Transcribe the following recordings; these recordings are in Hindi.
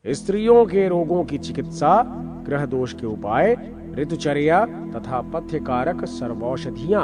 स्त्रियों के रोगों की चिकित्सा, ग्रह दोष के उपाय, ऋतुचर्या तथा पथ्यकारक सर्वौषधियां।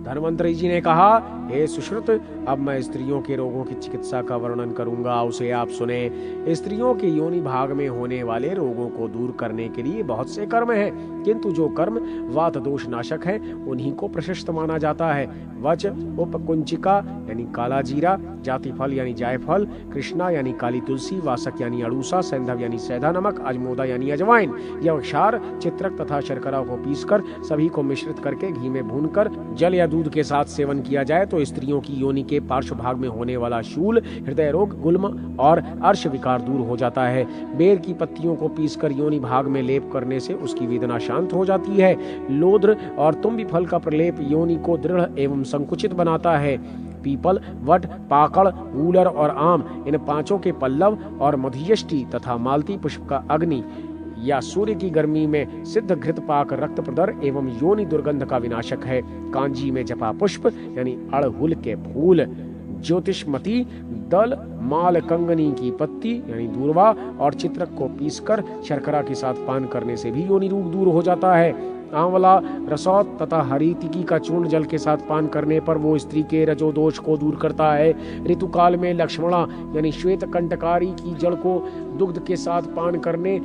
धन्वंतरि जी ने कहा, हे सुश्रुत, अब मैं स्त्रियों के रोगों की चिकित्सा का वर्णन करूंगा, उसे आप सुने। स्त्रियों के योनि भाग में होने वाले रोगों को दूर करने के लिए बहुत से कर्म हैं, किंतु जो कर्म वात दोष नाशक है उन्हीं को प्रशस्त माना जाता है। वच, उपकुंचिका यानी काला जीरा, जातिफल यानी जायफल, कृष्णा यानी काली तुलसी, वासक यानी अड़ूसा, सैंधव यानी सैधा नमक, अजमोदा यानी अजवाइन, यवक्षार, चित्रक तथा शर्करा को पीसकर सभी को मिश्रित करके घी में भूनकर जल या दूध के साथ सेवन किया जाए तो स्त्रियों की योनि के पार्श्व भाग में होने वाला शूल, हृदय रोग, गुल्म और अर्श विकार दूर हो जाता है। बेर की पत्तियों को पीसकर योनि भाग में लेप करने से उसकी वेदना शांत हो जाती है। लोद्र और तुम्बी फल का प्रलेप योनि को दृढ़ एवं संकुचित बनाता है। पीपल, वट, पाकड़, गूलर और आम, इन पांचों के पल्लव और मधुयष्टि तथा मालती पुष्प का अग्नि या सूर्य की गर्मी में सिद्ध घृत पाक रक्त प्रदर एवं योनि दुर्गंध का विनाशक है। कांजी में जपा पुष्प यानी अड़हुल के फूल, ज्योतिषमती दल, माल कंगनी की पत्ती यानी दूर्वा और चित्रक को पीसकर शर्करा के साथ पान करने से भी योनि रोग दूर हो जाता है। आंवला, रसौत तथा हरितिकी का चूर्ण जल के साथ पान करने पर वो स्त्री के रजोदोष को दूर करता है। ऋतुकाल में लक्ष्मणा यानी श्वेत कंटकारी की जड़ को दुग्ध के साथ पान करने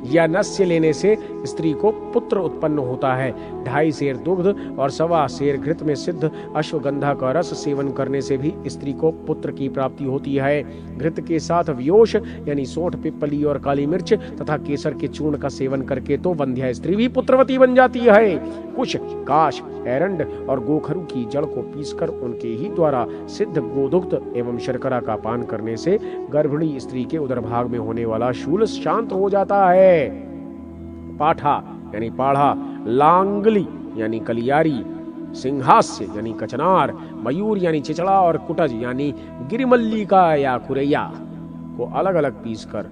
या नस्य लेने से स्त्री को पुत्र उत्पन्न होता है। 2.5 सेर दुग्ध और 1.25 सेर घृत में सिद्ध अश्वगंधा का रस सेवन करने से भी स्त्री को पुत्र की प्राप्ति होती है। घृत के साथ व्योश यानी सोंठ, पिप्पली और काली मिर्च तथा केसर के चूर्ण का सेवन करके तो वंध्या स्त्री भी पुत्रवती बन जाती है। कुश, काश, एरंड और गोखरू की जड़ को पीसकर उनके ही द्वारा सिद्ध गोदुग्ध एवं शर्करा का पान करने से गर्भिणी स्त्री के उदर भाग में होने वाला शूल शांत हो जाता है। पाठा यानी पाढ़ा, लांगली यानी कलियारी, सिंहास्य यानी कचनार, मयूर यानी चिचड़ा और कुटज यानी गिरिमल्लिका या खुरैया को अलग अलग पीसकर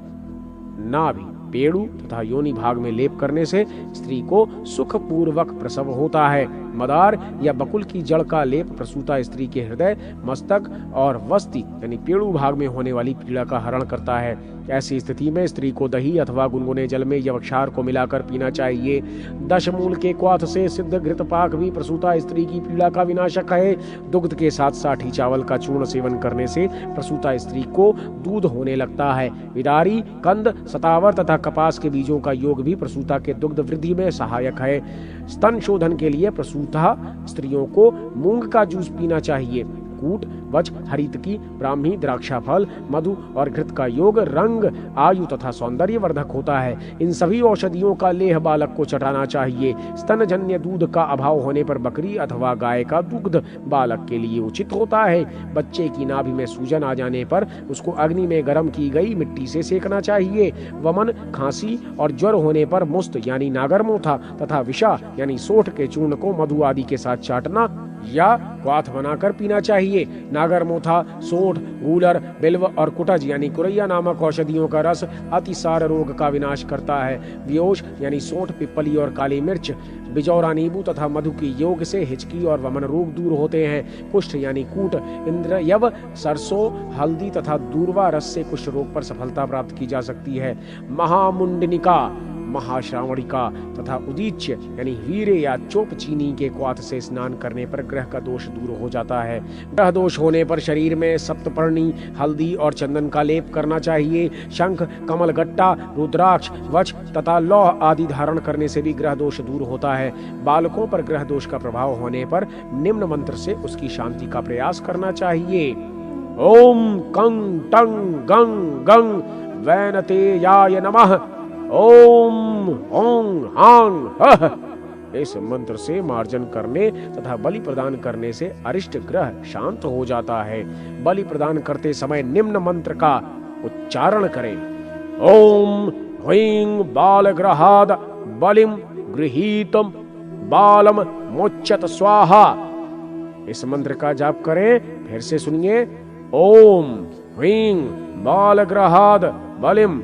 नाभि, पेड़ू तथा योनि भाग में लेप करने से स्त्री को सुख पूर्वक प्रसव होता है। मदार या बकुल की जड़ का लेप प्रसूता स्त्री के हृदय, मस्तक और वस्ति यानी पेड़ू भाग में होने वाली पीड़ा का हरण करता है। ऐसी स्थिति में स्त्री को दही अथवा गुनगुने जल में यवक्षार को मिलाकर पीना चाहिए। 10 मूल के क्वाथ से सिद्ध घृत पाक भी प्रसूता स्त्री की पीड़ा का विनाशक है। दुग्ध के साथ साठी चावल का चूर्ण सेवन करने से प्रसूता स्त्री को दूध होने लगता है। विदारी, कंद, सतावर तथा कपास के बीजों का योग भी प्रसूता के दुग्ध वृद्धि में सहायक है। स्तन शोधन के लिए प्रसूता स्त्रियों को मूंग का जूस पीना चाहिए। कूट, वच, हरितकी, ब्राह्मी, द्राक्षा फल, मधु और घृत का योग रंग, आयु तथा सौंदर्य वर्धक होता है। इन सभी औषधियों का लेह बालक को चटाना चाहिए। स्तनजन्य दूध का अभाव होने पर बकरी अथवा गाय का दुग्ध बालक के लिए उचित होता है। बच्चे की नाभि में सूजन आ जाने पर उसको अग्नि में गर्म की गई मिट्टी से सेकना चाहिए। वमन, खांसी और ज्वर होने पर मुस्त यानी नागरमोथा तथा विषा यानी सोठ के चूर्ण को मधु आदि के साथ चाटना या क्वाथ बनाकर पीना चाहिए। नागरमोथा, सोठ, गूलर, बिल्व और कुटज यानी कुरैया नामक औषधियों का रस अतिसार रोग का विनाश करता है। व्योश यानी सोंठ, पिप्पली और काली मिर्च, बिजौरा नींबू तथा मधु के योग से हिचकी और वमन रोग दूर होते हैं। कुष्ठ यानी कूट, इंद्रयव, सरसों, हल्दी तथा दूर्वा रस से कुष्ठ रोग पर सफलता प्राप्त की जा सकती है। महामुंडनिका, महाश्रावणिका तथा उदीच्य यानी हीरे या चोप चीनी के क्वाथ से स्नान करने पर ग्रह का दोष दूर हो जाता है। ग्रह दोष होने पर शरीर में सप्तपर्णी, हल्दी और चंदन का लेप करना चाहिए। शंख, कमल गट्टा, रुद्राक्ष, वच तथा लौह आदि धारण करने से भी ग्रह दोष दूर होता है। बालकों पर ग्रह दोष का प्रभाव होने पर निम्न मंत्र से उसकी शांति का प्रयास करना चाहिए। ओम कंग टंग गंग गंग वैनतेयाय नमः। ओम ओंग हांग हः। इस मंत्र से मार्जन करने तथा बलि प्रदान करने से अरिष्ट ग्रह शांत हो जाता है। बलि प्रदान करते समय निम्न मंत्र का उच्चारण करें। ओम ह्रीं बालग्रहाद बलिम गृहीतम बालम मोच्यत स्वाहा। इस मंत्र का जाप करें। फिर से सुनिए। ओम ह्रीं बालग्रहाद बलिम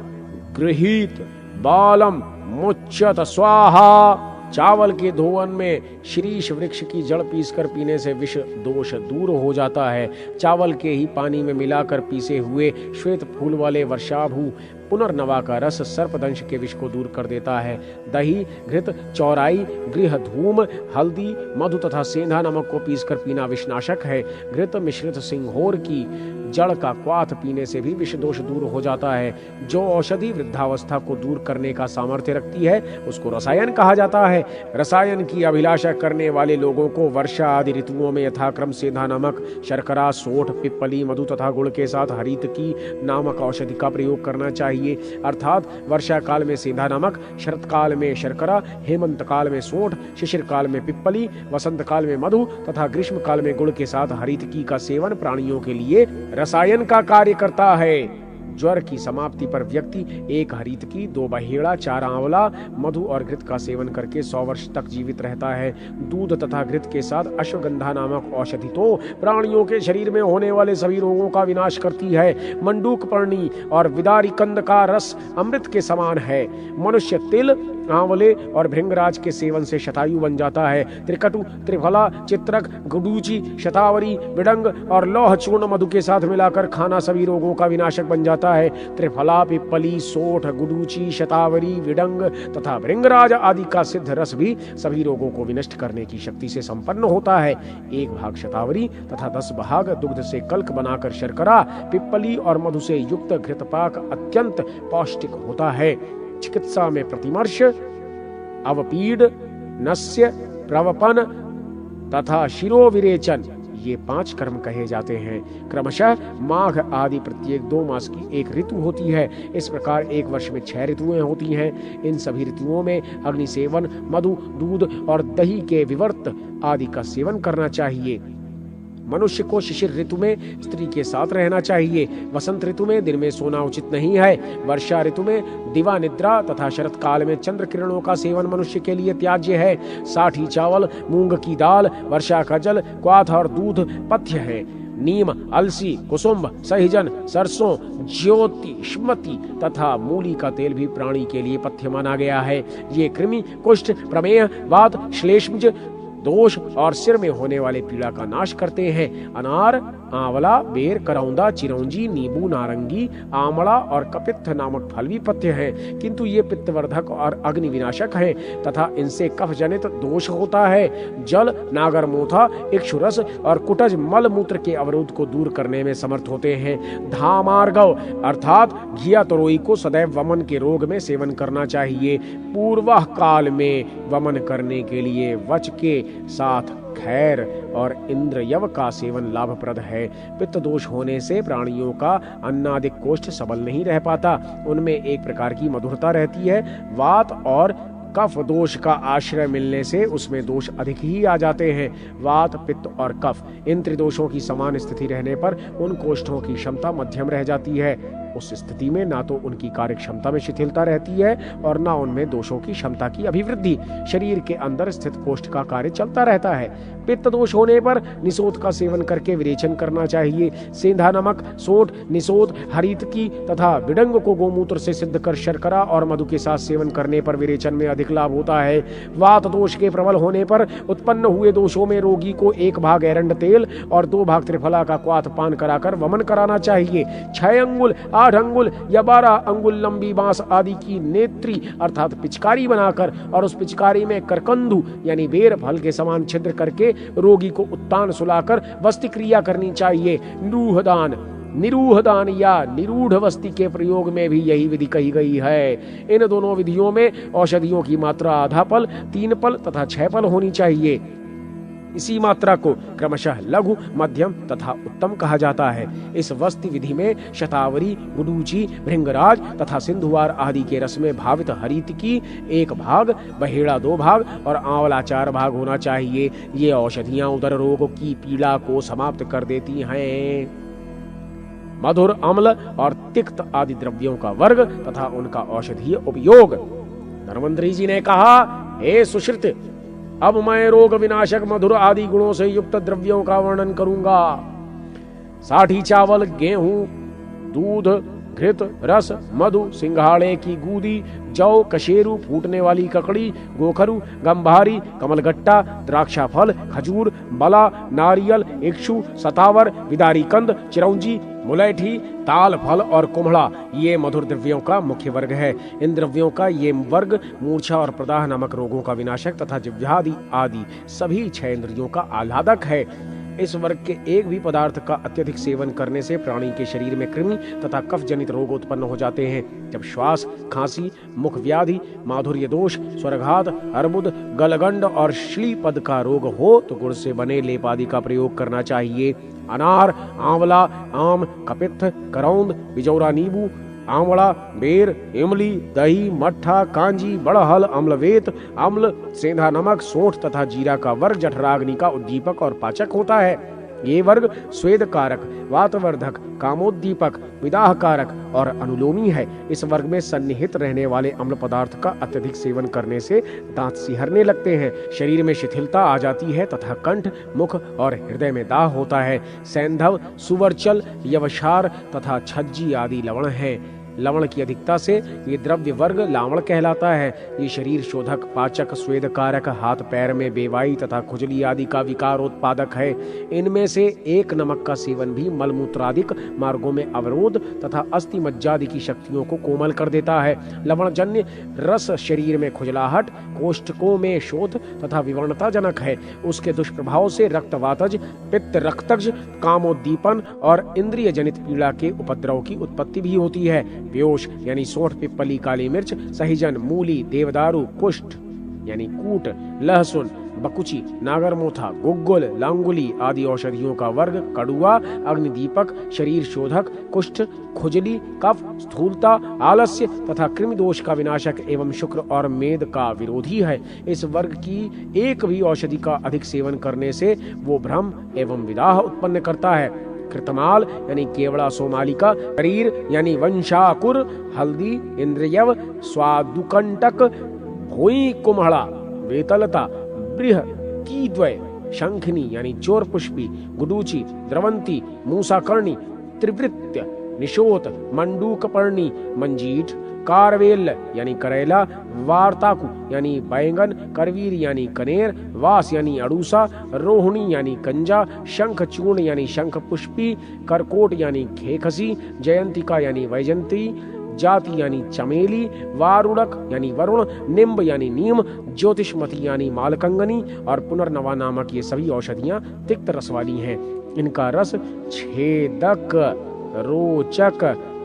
गृहीत बालम मुच्यत स्वाहा। चावल के धोवन में शीरीष वृक्ष की जड़ पीसकर पीने से विष दोष दूर हो जाता है। चावल के ही पानी में मिलाकर पीसे हुए श्वेत फूल वाले वर्षाभू पुनर्नवा का रस सर्पदंश के विष को दूर कर देता है। दही, घृत, चौराई, गृह धूम, हल्दी, मधु तथा सेंधा नमक को पीसकर पीना विषनाशक है। घृत मिश्रित सिंघोर की जड़ का क्वाथ पीने से भी विष दोष दूर हो जाता है। जो औषधि वृद्धावस्था को दूर करने का सामर्थ्य रखती है उसको रसायन कहा जाता है। रसायन की अभिलाषा करने वाले लोगों को वर्षा आदि ऋतुओं में यथाक्रम सेंधा नमक, शर्करा, सोंठ, पिप्पली, मधु तथा गुड़ के साथ हरितकी नामक औषधि का प्रयोग करना चाहिए। अर्थात वर्षा काल में सेंधा नमक, शरत काल में शर्करा, हेमंत काल में सोंठ, शिशिर काल में पिप्पली, वसंत काल में मधु तथा ग्रीष्म काल में गुड़ के साथ हरितकी का सेवन प्राणियों के लिए रसायन का कार्य करता है। ज्वर की समाप्ति पर व्यक्ति 1 हरितकी, 2 बहेड़ा, 4 आंवला, मधु और घृत का सेवन करके 100 वर्ष तक जीवित रहता है। दूध तथा घृत के साथ अश्वगंधा नामक औषधि तो प्राणियों के शरीर में होने वाले सभी रोगों का विनाश करती है। मंडूक पर्णी और विदारी कंद का रस अमृत के समान है। मनुष्य तिल, आंवले और भृंगराज के सेवन से शतायु बन जाता है। त्रिकटु, त्रिफला, चित्रक, गुडूची, शतावरी, विडंग और लौह चूर्ण मधु के साथ मिलाकर खाना सभी रोगों का विनाशक बन जाता है। त्रिफला, पिप्पली, सोंठ, गुडूची, शतावरी, विडंग तथा भृंगराज आदि का सिद्ध रस भी सभी रोगों को विनष्ट करने की शक्ति से संपन्न होता है। 1 भाग शतावरी तथा 10 भाग दुग्ध से कल्क बनाकर शर्करा, पिप्पली और मधु से युक्त घृतपाक अत्यंत पौष्टिक होता है। चिकित्सा में प्रतिमर्श, अवपीड, नस्य, प्रवपन तथा शिरोविरेचन ये 5 कर्म कहे जाते हैं। क्रमशः माघ आदि प्रत्येक 2 मास की एक ऋतु होती है। इस प्रकार 1 वर्ष में 6 ऋतुएं होती हैं। इन सभी ऋतुओं में अग्नि सेवन, मधु, दूध और दही के विवर्त आदि का सेवन करना चाहिए। मनुष्य को शिशिर ऋतु में स्त्री के साथ रहना चाहिए। वसंत ऋतु में दिन में सोना उचित नहीं है। वर्षा ऋतु में दिवा निद्रा तथा शरत काल में चंद्र किरणों का सेवन मनुष्य के लिए त्याज्य है। साठी चावल, मूंग की दाल, वर्षा का जल, क्वाथ और दूध पथ्य है। नीम, अलसी, कुसुम्भ, सहजन, सरसों, ज्योतिष्मति तथा मूली का तेल भी प्राणी के लिए पथ्य माना गया है। ये कृमि, कुष्ठ, प्रमेह, वात, श्लेष्मज दोष और सिर में होने वाले पीड़ा का नाश करते हैं। अनार, आंवला, बेर, करौंदा, चिरौंजी, नींबू, नारंगी, आमला और कपित्थ नामक फल भी पथ्य हैं, किंतु ये पित्तवर्धक और अग्नि विनाशक हैं तथा इनसे कफ जनित दोष होता है। जल, नागरमोथा, इक्षुरस और कुटज मल मूत्र के अवरोध को दूर करने में समर्थ होते हैं। धामार्गव अर्थात घिया तरोई को सदैव वमन के रोग में सेवन करना चाहिए। पूर्वाह काल में वमन करने के लिए वच के साथ खैर और इंद्रयव का सेवन लाभप्रद है। पित्त दोष होने से प्राणियों का अन्नादिक कोष्ठ सबल नहीं रह पाता। उनमें एक प्रकार की मधुरता रहती है। वात और कफ दोष का आश्रय मिलने से उसमें दोष अधिक ही आ जाते हैं। वात, पित्त और कफ इन त्रिदोषों की समान स्थिति रहने पर उन कोष्ठों की क्षमता मध्यम रह जाती है। उस स्थिति में ना तो उनकी कार्य क्षमता में शिथिलता रहती है और ना उनमें दोषों की क्षमता की अभिवृद्धि। शरीर के अंदर स्थित कोष्ठ का कार्य चलता रहता है। पित्त दोष होने पर निसोध का सेवन करके विरेचन करना चाहिए। सेंधा नमक, सोंठ, निसोध, हरितकी तथा विडंग को गोमूत्र से सिद्ध कर शर्करा और मधु के साथ सेवन करने पर विरेचन में अधिक लाभ होता है। वात दोष के प्रबल होने पर उत्पन्न हुए दोषों में रोगी को 1 भाग एरंड तेल और 2 भाग त्रिफला का क्वाथ पान कराकर वमन कराना चाहिए। 6 अंगुल, 8 अंगुल या 12 अंगुल लंबी बांस आदि की नेत्री अर्थात पिचकारी बनाकर और उस पिचकारी में करकंदू यानी बेर फल के समान छिद्र करके रोगी को उत्तान सुलाकर वस्ति क्रिया करनी चाहिए। निरूहदान या निरूढ़ वस्ति के प्रयोग में भी यही विधि कही गई है। इन दोनों विधियों में औषधियों की मात्रा आधा पल, 3 पल तथा 6 पल होनी चाहिए। इसी मात्रा को क्रमशः लघु, मध्यम तथा उत्तम कहा जाता है। इस वस्ति विधि में शतावरी, गुडूची, भृंगराज तथा सिंधुवार आदि के रस में भावित हरितकी 1 भाग, बहेड़ा 2 भाग और आंवला 4 भाग होना चाहिए। ये औषधियां उदर रोग की पीड़ा को समाप्त कर देती हैं। मधुर, अम्ल और तिक्त आदि द्रव्यों का वर्ग तथा उनका औषधीय उपयोग। धन्वंतरी जी ने कहा, हे सुश्रुत, अब मैं रोग विनाशक मधुर आदि गुणों से युक्त द्रव्यों का वर्णन करूंगा। साठी चावल, गेहूं, दूध, घृत, रस, मधु, सिंघाड़े की गूदी, जौ, कशेरू, फूटने वाली ककड़ी, गोखरू, गंभारी, कमलगट्टा, द्राक्षा फल, खजूर, बला, नारियल, इक्षु, सतावर, विदारी कंद, चिरौंजी, मुलैठी, ताल फल और कुम्हड़ा ये मधुर द्रव्यों का मुख्य वर्ग है। इन द्रव्यों का ये वर्ग मूर्छा और प्रदाह नामक रोगों का विनाशक तथा जिह्वादि आदि सभी 6 इंद्रियों का आह्लादक है। इस वर्ग के एक भी पदार्थ का अत्यधिक सेवन करने से प्राणी के शरीर में कृमि तथा कफ जनित रोग उत्पन्न हो जाते हैं। जब श्वास, खांसी, मुख व्याधि, माधुर्य दोष, स्वरघात, अर्बुद, गलगंड और श्लीपद का रोग हो तो गुड़ से बने लेप आदि का प्रयोग करना चाहिए। अनार, आंवला, आम, कपित्थ, करौंद, बिजौरा नींबू, आंवला, बेर, इमली, दही, मट्ठा, कांजी, बड़हल, अम्लवेत, अम्ल, सेंधा नमक, सोंठ तथा जीरा का वर्ग जठराग्नि का उद्दीपक और पाचक होता है। ये वर्ग स्वेद कारक, वातवर्धक, कामोद्दीपक, विदाह कारक और अनुलोमी है। इस वर्ग में सन्निहित रहने वाले अम्ल पदार्थ का अत्यधिक सेवन करने से दांत सिहरने लगते हैं, शरीर में शिथिलता आ जाती है तथा कंठ, मुख और हृदय में दाह होता है। सैंधव, सुवरचल, यवशार तथा छज्जी आदि लवण हैं। लवण की अधिकता से ये द्रव्य वर्ग लावण कहलाता है। ये शरीर शोधक, पाचक, स्वेद कारक, हाथ पैर में बेवाई तथा खुजली आदि का विकारोत्पादक है। इनमें से एक नमक का सेवन भी मलमूत्रादिक मार्गों में अवरोध तथा अस्थि मज्जादि की शक्तियों को कोमल कर देता है। लवणजन्य रस शरीर में खुजलाहट, कोष्ठकों में शोथ तथा विवर्णता जनक है। उसके दुष्प्रभाव से रक्तवातज, पित्त रक्तज, कामोद्दीपन और इंद्रिय जनित पीड़ा के उपद्रव की उत्पत्ति भी होती है। व्योश यानी सोंठ, पिप्पली, काली मिर्च, सहिजन, मूली, देवदारू, कुष्ठ यानी कूट, लहसुन, बकुची, नागरमोथा, गुग्गुल, लांगुली आदि औषधियों का वर्ग कड़ुआ, अग्निदीपक, शरीर शोधक, कुष्ठ, खुजली, कफ, स्थूलता, आलस्य तथा कृमि दोष का विनाशक एवं शुक्र और मेद का विरोधी है। इस वर्ग की एक भी औषधि का अधिक सेवन करने से वो भ्रम एवं विदाह उत्पन्न करता है। कृतमाल यानी केवड़ा सोमालिका, शरीर यानी वंशाकुर, हल्दी, इंद्रियव, स्वादुकंटक, भोई कुम्हड़ा, वेतलता, बृह, कीद्वय, शंखनी यानी चोर पुष्पी, गुडूची, द्रवंती, मूसाकर्णी, त्रिवृत्य, निशोत, मंडूकपर्णी, मंजीठ, कारवेल यानी करेला, वार्ताकु यानी बैंगन, करवीर यानी कनेर, वास यानी अड़ूसा, रोहिणी यानी कंजा, शंख चूर्ण यानी शंख पुष्पी, करकोट यानी खेखसी, जयंतिका यानी वैजंती, जाति यानी चमेली, वारुणक यानी वरुण, निम्ब यानी नीम, ज्योतिषमती यानी मालकंगनी और पुनर्नवा नामक ये सभी औषधियां तिक्त रस वाली हैं। इनका रस छेदक, रोचक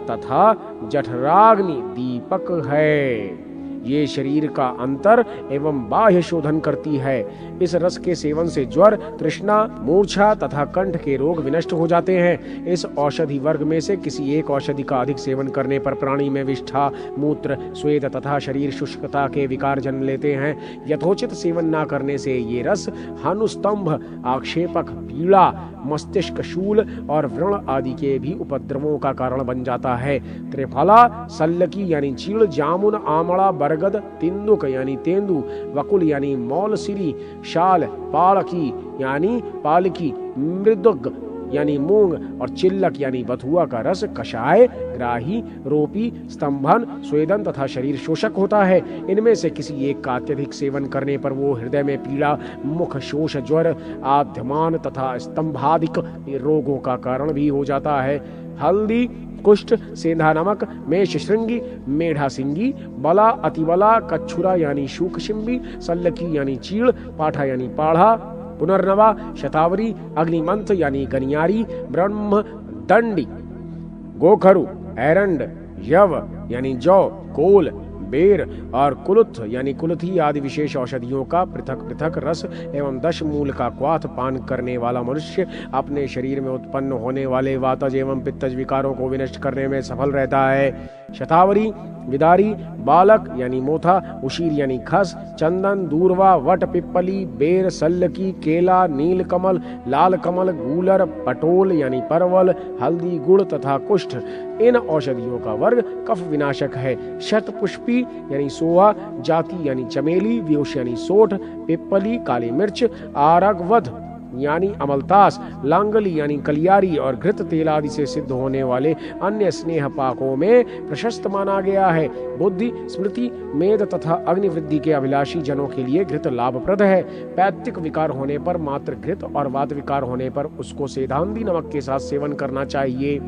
तथा जठराग्नि दीपक है। ये शरीर का अंतर एवं बाह्य शोधन करती है। इस रस के सेवन से ज्वर, तृष्णा, मूर्छा तथा कंठ के रोग विनष्ट हो जाते हैं। इस औषधि वर्ग में से किसी एक औषधि का अधिक सेवन करने पर प्राणी में विष्ठा, मूत्र, स्वेद तथा शरीर शुष्कता के विकार जन्म लेते हैं। यथोचित सेवन न करने से ये रस हानुस्तंभ, आक्षेपक, पीड़ा, मस्तिष्क शूल और व्रण आदि के भी उपद्रवों का कारण बन जाता है। त्रिफला, सल्लकी यानी चीड़, जामुन, आमला, बरगद, तिंदुक यानी तेंदु, वकुल यानी मौलसिरी, शाल, पालकी यानी पालकी, मृदुग यानी मूंग और चिल्लक यानी बथुआ का रस कषाय, ग्राही, रोपी, स्तंभन, स्वेदन तथा शरीर शोषक होता है। इनमें से किसी एक का अत्यधिक सेवन करने पर वो हृदय में पीड़ा, मुख शोष, ज्वर, आद्यमान तथा स्तंभादिक रोगों का कारण भी हो जाता है। हल्दी, कुष्ठ, सेंधा नमक, मेष श्रृंगी, मेढ़ा सिंगी, बला, अतिबला, कच्छुरा यानी शूकशिंबी, सल्लकी यानी चीड़, पाठा यानी पाढ़ा, पुनर्नवा, शतावरी, अग्निमंथ यानी गनियारी, ब्रह्म दंडी, गोखरु, एरंड, यव यानी जौ, कोल, बेर और कुलुथ यानी कुलथी आदि विशेष औषधियों का पृथक पृथक रस एवं 10 मूल का क्वाथ पान करने वाला मनुष्य अपने शरीर में उत्पन्न होने वाले वातज एवं पित्तज विकारों को विनष्ट करने में सफल रहता है। शतावरी, विदारी, बालक यानी मोथा, उशीर यानी खस, चंदन, दूरवा, वट, पिप्पली, बेर, सल्लकी, केला, नील कमल, लाल कमल, गूलर, पटोल यानी परवल, हल्दी, गुड़ तथा कुष्ठ इन औषधियों का वर्ग कफ विनाशक है। शतपुष्पी यानी सोहा, जाति यानी चमेली, व्योश यानी सोठ, पिप्पली, काली मिर्च, आरगवध यानी अमलतास, लांगली यानी कलियारी और घृत तेल आदि से सिद्ध होने वाले अन्य स्नेह पाकों में प्रशस्त माना गया है। बुद्धि, स्मृति, मेद तथा अग्निवृद्धि के अभिलाषी जनों के लिए घृत लाभप्रद है। पैत्तिक विकार होने पर मात्र घृत और वात विकार होने पर उसको सेधांदी नमक के साथ सेवन करना चाहिए।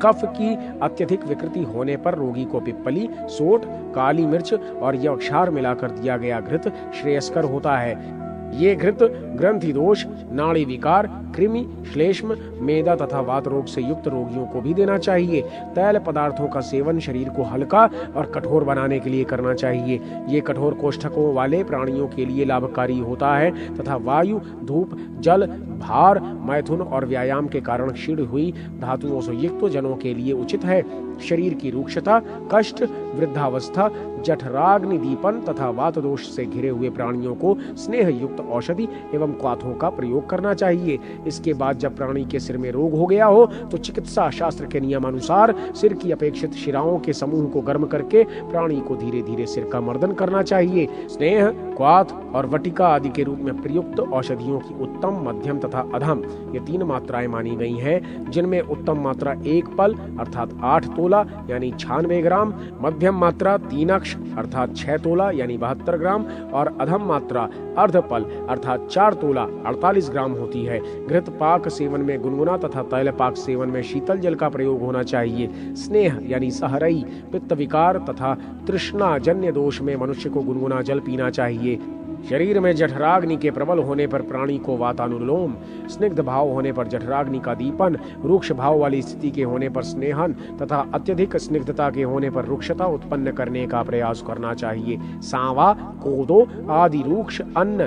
कफ की अत्यधिक विकृति होने पर रोगी को पिप्पली, सोंठ, काली मिर्च और यवक्षार मिलाकर दिया गया घृत श्रेयस्कर होता है। ये घृत ग्रंथि दोष, नाड़ी विकार, कृमि, श्लेष्म, मेदा तथा वात रोग से युक्त रोगियों को भी देना चाहिए। तैल पदार्थों का सेवन शरीर को हल्का और कठोर बनाने के लिए करना चाहिए। ये कठोर कोष्ठकों वाले प्राणियों के लिए लाभकारी होता है तथा वायु, धूप, जल, भार, मैथुन और व्यायाम के क्षीण क्षीण हुई धातुओं से युक्त जनों के लिए उचित है। शरीर की रूक्षता, कष्ट, वृद्धावस्था, जठराग्नि दीपन तथा वात दोष से घिरे हुए प्राणियों को स्नेह युक्त औषधि एवं क्वाथों का प्रयोग करना चाहिए। इसके बाद जब प्राणी के सिर में रोग हो गया हो तो चिकित्सा शास्त्र के नियमानुसार सिर की अपेक्षित शिराओं के समूह को गर्म करके प्राणी को धीरे धीरे सिर का मर्दन करना चाहिए। स्नेह, क्वाथ और वटिका आदि के रूप में प्रयुक्त औषधियों की उत्तम, मध्यम तथा अधम ये 3 मात्राएं मानी गई हैं, जिनमें उत्तम मात्रा 1 पल अर्थात 8 तोला यानी 96 ग्राम, मध्यम मात्रा 3 अक्ष अर्थात 6 तोला यानी 72 ग्राम और अधम मात्रा अर्ध पल अर्थात 4 तोला 48 ग्राम होती है। घृत पाक सेवन में गुनगुना तथा तैल पाक सेवन में शीतल जल का प्रयोग होना चाहिए। स्नेह यानी सहरई, पित्त विकार तथा तृष्णा जन्य दोष में मनुष्य को गुनगुना जल पीना चाहिए। शरीर में जठराग्नि के प्रबल होने पर प्राणी को वातानुलोम, स्निग्ध भाव होने पर जठराग्नि का दीपन, रूक्ष भाव वाली स्थिति के होने पर स्नेहन तथा अत्यधिक स्निग्धता के होने पर रुक्षता उत्पन्न करने का प्रयास करना चाहिए। सांवा, कोदो आदि रूक्ष अन्न,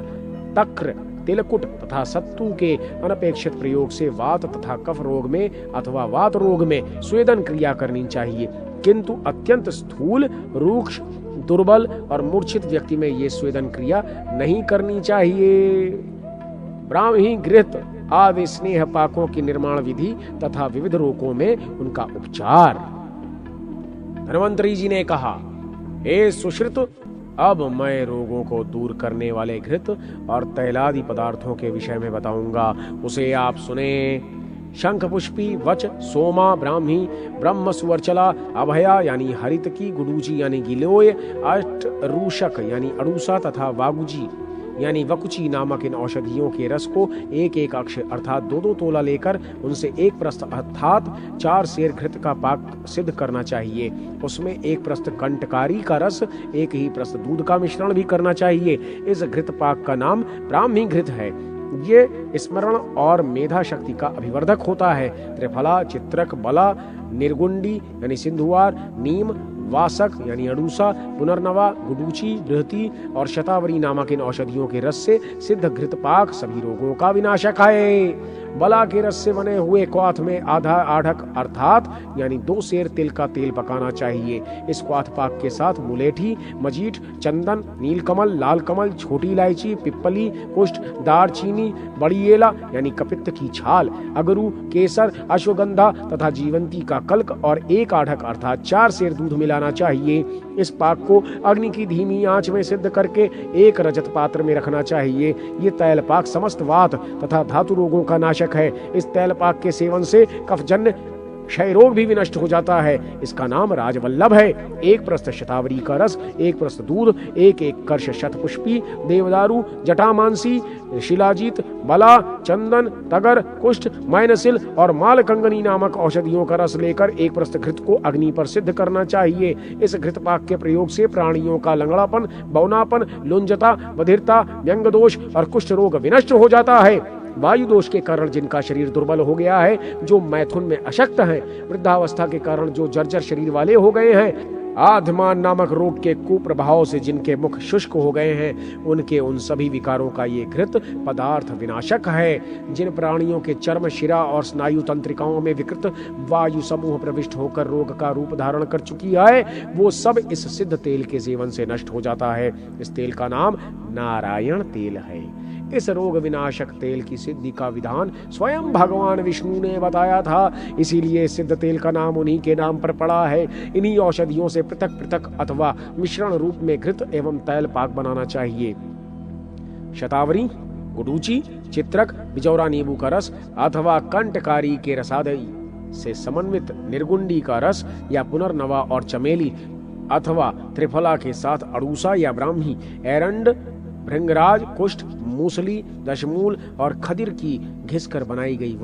तक्र, तिलकुट तथा सत्तू के अनपेक्षित प्रयोग से वात तथा कफ रोग में अथवा वात रोग में स्वेदन क्रिया करनी चाहिए, किंतु अत्यंत स्थूल, रूक्ष, दुर्बल और मूर्छित व्यक्ति में ये स्वेदन क्रिया नहीं करनी चाहिए। ब्राह्मी, घृत आदि स्नेह पाकों की निर्माण विधि तथा विविध रोगों में उनका उपचार। धन्वंतरी जी ने कहा, हे सुश्रुत, अब मैं रोगों को दूर करने वाले घृत और तैलादि पदार्थों के विषय में बताऊंगा, उसे आप सुने। शंखपुष्पी, वच, सोमा, ब्राह्मी, ब्रह्म सुवर्चला, अभया यानी हरितकी, गुडूची यानी गिलोय, अष्ट रूषक यानी अड़ूसा तथा वागुजी यानी वकुची नामक इन औषधियों के रस को 1-1 अक्ष अर्थात 2-2 तोला लेकर उनसे 1 प्रस्थ अर्थात 4 सेर घृत का पाक सिद्ध करना चाहिए। उसमें 1 प्रस्थ कंटकारी का रस, 1 ही प्रस्थ दूध का मिश्रण भी करना चाहिए। इस घृत पाक का नाम ब्राह्मी घृत है। ये स्मरण और मेधा शक्ति का अभिवर्धक होता है। त्रिफला, चित्रक, बला, निर्गुंडी यानी सिंधुवार, नीम, वासक यानी अड़ूसा, पुनर्नवा, गुडूची, बृहति और शतावरी नामक इन औषधियों के रस से सिद्ध घृत पाक सभी रोगों का विनाशक है। बला के रस से बने हुए क्वाथ में आधा आढ़क अर्थात यानी 2 सेर तिल का तेल पकाना चाहिए। इस क्वाथ पाक के साथ मुलेठी, मजीठ, चंदन, नीलकमल, लाल कमल, छोटी इलायची, पिप्पली, कुष्ठ, दारचीनी, बड़ी एला यानी कपित्त की छाल, अगरू, केसर, अश्वगंधा तथा जीवंती का कल्क और 1 आढ़क अर्थात 4 सेर दूध मिलाना चाहिए। इस पाक को अग्नि की धीमी आंच में सिद्ध करके 1 रजत पात्र में रखना चाहिए। ये तैल पाक समस्त वात तथा धातु रोगों का नाशक है। इस तैल पाक के सेवन से कफजन्य क्षय रोग भी विनष्ट हो जाता है। इसका नाम राजवल्लभ है। 1 प्रस्थ शतावरी का रस, 1 प्रस्थ दूध, 1-1 कर्ष शतपुष्पी, देवदारू, जटामांसी, शिलाजीत, बला, चंदन, तगर, कुष्ठ, मैनसिल और मालकंगनी नामक औषधियों का रस लेकर 1 प्रस्थ घृत को अग्नि पर सिद्ध करना चाहिए। इस घृत पाक के प्रयोग से प्राणियों का लंगड़ापन, बौनापन, लुंजता, बधिरता, व्यंग दोष और कुष्ठ रोग विनष्ट हो जाता है। वायु दोष के कारण जिनका शरीर दुर्बल हो गया है, जो मैथुन में अशक्त हैं, वृद्धावस्था के कारण जो जर्जर शरीर वाले हो गए हैं, आधमान नामक रोग के कुप्रभाव से जिनके मुख शुष्क हो गए हैं, उनके उन सभी विकारों का ये घृत पदार्थ विनाशक है। जिन प्राणियों के चर्म, शिरा और स्नायु तंत्रिकाओं में विकृत वायु समूह प्रविष्ट होकर रोग का रूप धारण कर चुकी है, वो सब इस सिद्ध तेल के सेवन से नष्ट हो जाता है। इस तेल का नाम नारायण तेल है। इस रोग विनाशक तेल की सिद्धि का विधान स्वयं भगवान विष्णु ने बताया था, इसीलिए सिद्ध तेल का नाम उन्हीं के नाम पर पड़ा है। इन्हीं औषधियों से पृथक पृथक अथवा मिश्रण रूप में घृत एवं तैल पाक बनाना चाहिए। शतावरी गुडूची, चित्रक, बिजौरा नींबू का रस अथवा कंटकारी के रसादई से समन्वित निर्गुंडी का रस या पुनर्नवा और चमेली अथवा त्रिफला के साथ अड़ूसा या ब्राह्मी, एरंड, भृंगराज, कुष्ठ, मूसली, दशमूल और खदिर की घिसकर बनाई गई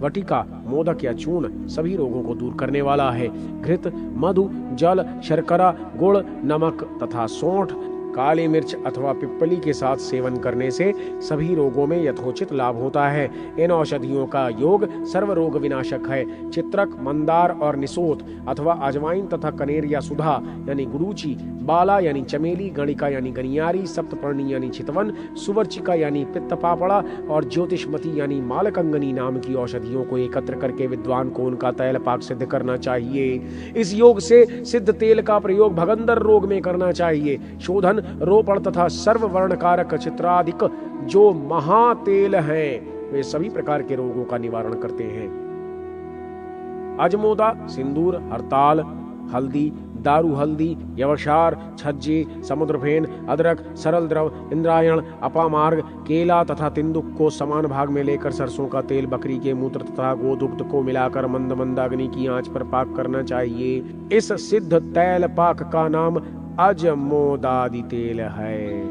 वटी का मोदक या चूर्ण सभी रोगों को दूर करने वाला है। घृत, मधु, जल, शर्करा, गुड़, नमक तथा सौंठ, काली मिर्च अथवा पिप्पली के साथ सेवन करने से सभी रोगों में यथोचित लाभ होता है। इन औषधियों का योग सर्व रोग विनाशक है। चित्रक, मंदार और निसोत अथवा अजवाइन तथा कनेर या सुधा यानी गुडूची, बाला यानी चमेली, गणिका यानी गनियारी, सप्तपर्णी यानी चितवन, सुवर्चिका यानी पित्त पापड़ा और ज्योतिषमती यानी मालकंगनी नाम की औषधियों को एकत्र करके विद्वान को उनका तैल पाक सिद्ध करना चाहिए। इस योग से सिद्ध तेल का प्रयोग भगंदर रोग में करना चाहिए। शोधन, रोपण तथा सर्व वर्णकारक चित्रादिक जो महातेल हैं वे सभी प्रकार के रोगों का निवारण करते हैं। अजमोदा, सिंदूर, हरताल, हल्दी, दारू हल्दी, यवक्षार, छज्जे, समुद्रफेन, अदरक, सरल द्रव, इंद्रायण, अपामार्ग, केला तथा तिंदुक को समान भाग में लेकर सरसों का तेल, बकरी के मूत्र तथा गोदुग्ध को मिलाकर मंद मंद अग्नि की आंच पर पाक करना चाहिए। इस सिद्ध तैल पाक का नाम अजमोदादि तेल है।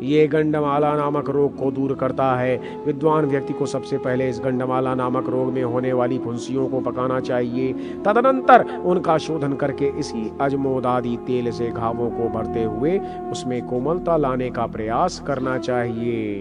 ये गंडमाला नामक रोग को दूर करता है। विद्वान व्यक्ति को सबसे पहले इस गंडमाला नामक रोग में होने वाली फुंसियों को पकाना चाहिए। तदनंतर उनका शोधन करके इसी अजमोदादि तेल से घावों को भरते हुए उसमें कोमलता लाने का प्रयास करना चाहिए।